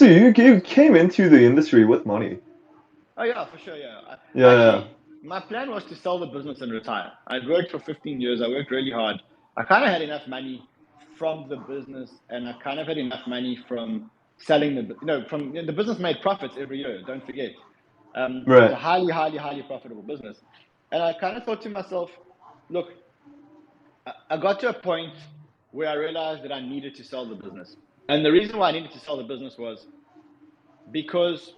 So you came into the industry with money. Oh yeah, for sure. Yeah. Yeah, yeah. My plan was to sell the business and retire. I'd worked for 15 years. I worked really hard. I kind of had enough money from the business, and I kind of had enough money from selling the business made profits every year. Don't forget, it was a Right. highly, highly, highly profitable business. And I kind of thought to myself, look, I got to a point where I realized that I needed to sell the business. And the reason why I needed to sell the business was because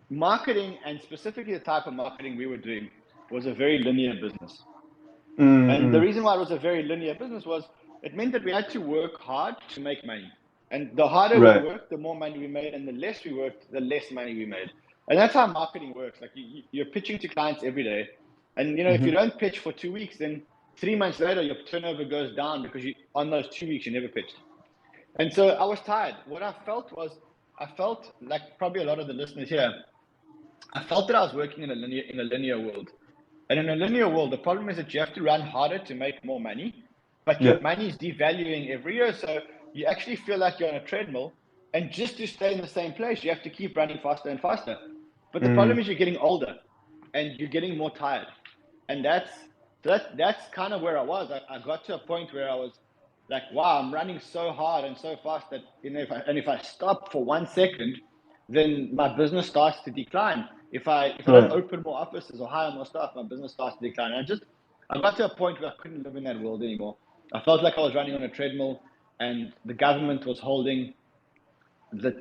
marketing, and specifically the type of marketing we were doing, was a very linear business. And the Mm-mm. reason why it was a very linear business was it meant that we had to work hard to make money. And the harder we Right. worked, the more money we made, and the less we worked, the less money we made. And that's how marketing works. Like you're pitching to clients every day, and if you Mm-hmm. don't pitch for 2 weeks, then 3 months later your turnover goes down because you on those 2 weeks you never pitched. And so I was tired. What I felt was I felt like probably a lot of the listeners here. I felt that I was working in a linear world. And in a linear world, the problem is that you have to run harder to make more money, but your Yeah. money is devaluing every year. So you actually feel like you're on a treadmill. And just to stay in the same place, you have to keep running faster and faster. But the problem Mm. is you're getting older and you're getting more tired. And that's kind of where I was. I got to a point where I was like, wow, I'm running so hard and so fast that if I stop for 1 second, then my business starts to decline. If I don't Right. open more offices or hire more staff, my business starts to decline. I got to a point where I couldn't live in that world anymore. I felt like I was running on a treadmill, and the government was holding the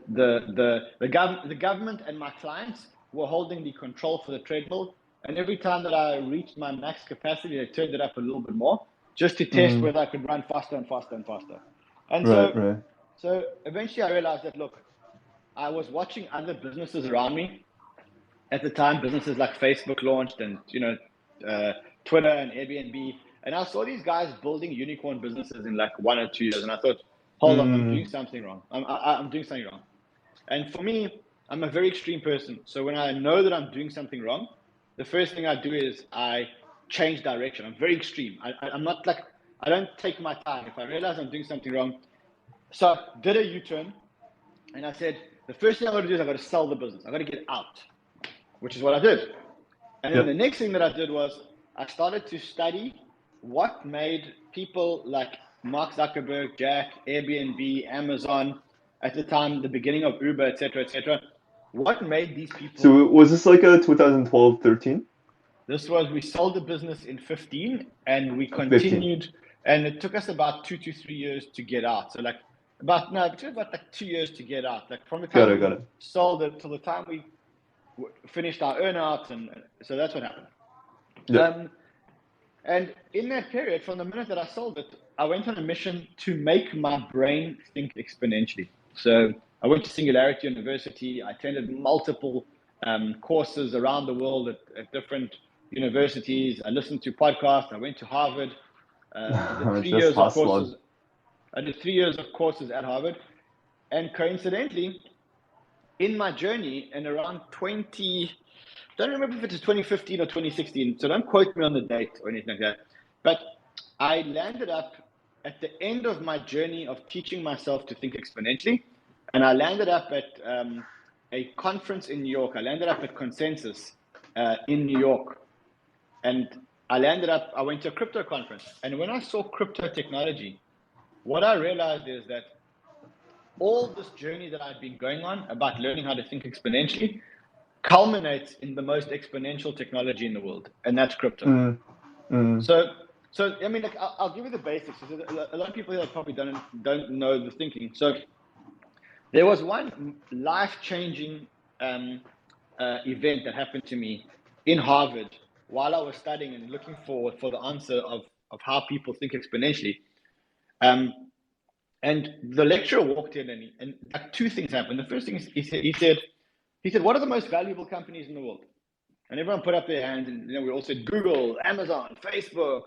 government and my clients were holding the control for the treadmill. And every time that I reached my max capacity, they turned it up a little bit more just to test Mm. whether I could run faster and faster and faster. And Right. so, Right. so eventually I realized that, look, I was watching other businesses around me at the time. Businesses like Facebook launched, and uh, Twitter and Airbnb, and I saw these guys building unicorn businesses in like 1 or 2 years, and I thought, hold on, I'm doing Mm. something wrong. I'm doing something wrong. And for me, I'm a very extreme person. So when I know that I'm doing something wrong, the first thing I do is I change direction. I'm very extreme. I'm not like, I don't take my time. If I realize I'm doing something wrong, so I did a U-turn, and I said, the first thing I got to do is I got to sell the business. I got to get out, which is what I did. And then Yep. the next thing that I did was I started to study what made people like Mark Zuckerberg, Jack, Airbnb, Amazon, at the time, the beginning of Uber, etc., what made these So people. was this like a 2012, 13? This was, we sold the business in 15 and we 15. continued, and it took us about 2 to 3 years to get out. So, like, about, no, it took about like 2 years to get out. Like, from the Got time it. Got we it. sold it till the time we finished our earnouts. And so that's what happened. Yep. Um, And in that period, from the minute that I sold it, I went on a mission to make my brain think exponentially. So I went to Singularity University. I attended multiple courses around the world at different universities. I listened to podcasts. I went to Harvard. I did three Just years of hustling. courses. I did 3 years of courses at Harvard. And coincidentally, in my journey, in around 20, don't remember if it was 2015 or 2016, so don't quote me on the date or anything like that. But I landed up at the end of my journey of teaching myself to think exponentially, and I landed up at a conference in New York. I landed up at Consensus in New York, and I went to a crypto conference. And when I saw crypto technology, what I realized is that all this journey that I've been going on about learning how to think exponentially culminates in the most exponential technology in the world, and that's crypto. Mm. Mm. So, so I mean, like, I'll give you the basics. A lot of people here probably don't know the thinking. So, there was one life-changing event that happened to me in Harvard while I was studying and looking for the answer of how people think exponentially. Um, and the lecturer walked in, and like two things happened. The first thing is he said, what are the most valuable companies in the world? And everyone put up their hands, and we all said Google, Amazon, Facebook,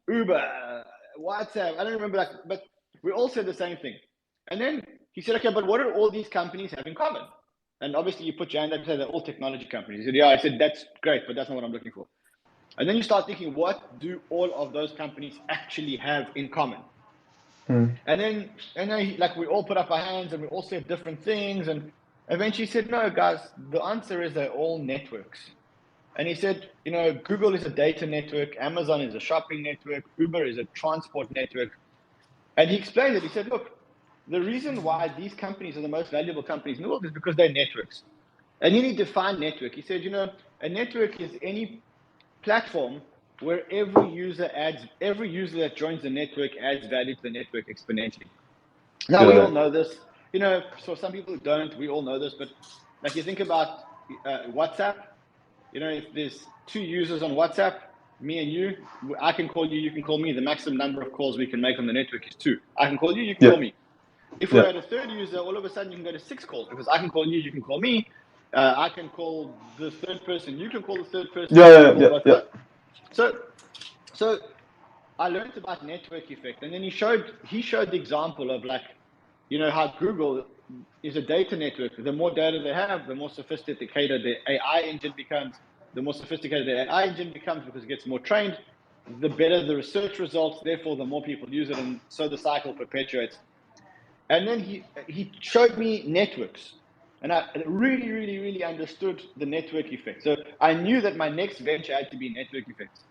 Uber, WhatsApp. I don't remember that, but we all said the same thing. And then he said, okay, but what do all these companies have in common? And obviously, you put your hand up and say they're all technology companies. He said, yeah. I said, that's great, but that's not what I'm looking for. And then you start thinking, what do all of those companies actually have in common? And then like we all put up our hands and we all said different things. And eventually he said, no, guys, the answer is they're all networks. And he said, Google is a data network, Amazon is a shopping network, Uber is a transport network. And he explained it. He said, look, the reason why these companies are the most valuable companies in the world is because they're networks. And he defined network. He said, a network is any platform where every user that joins the network adds value to the network exponentially. Now, we all know this, so some people who don't, we all know this, but like you think about WhatsApp, if there's two users on WhatsApp, me and you, I can call you, you can call me. The maximum number of calls we can make on the network is 2. I can call you, you can call me. If we're at a third user, all of a sudden you can go to 6 calls because I can call you, you can call me. I can call the third person, you can call the third person. Yeah. So I learned about network effect, and then he showed the example of how Google is a data network. The more data they have, the more sophisticated the AI engine becomes. The more sophisticated the AI engine becomes because it gets more trained, the better the research results. Therefore, the more people use it, and so the cycle perpetuates. And then he showed me networks, and I really, really, really understood the network effect. So I knew that my next venture had to be network effects.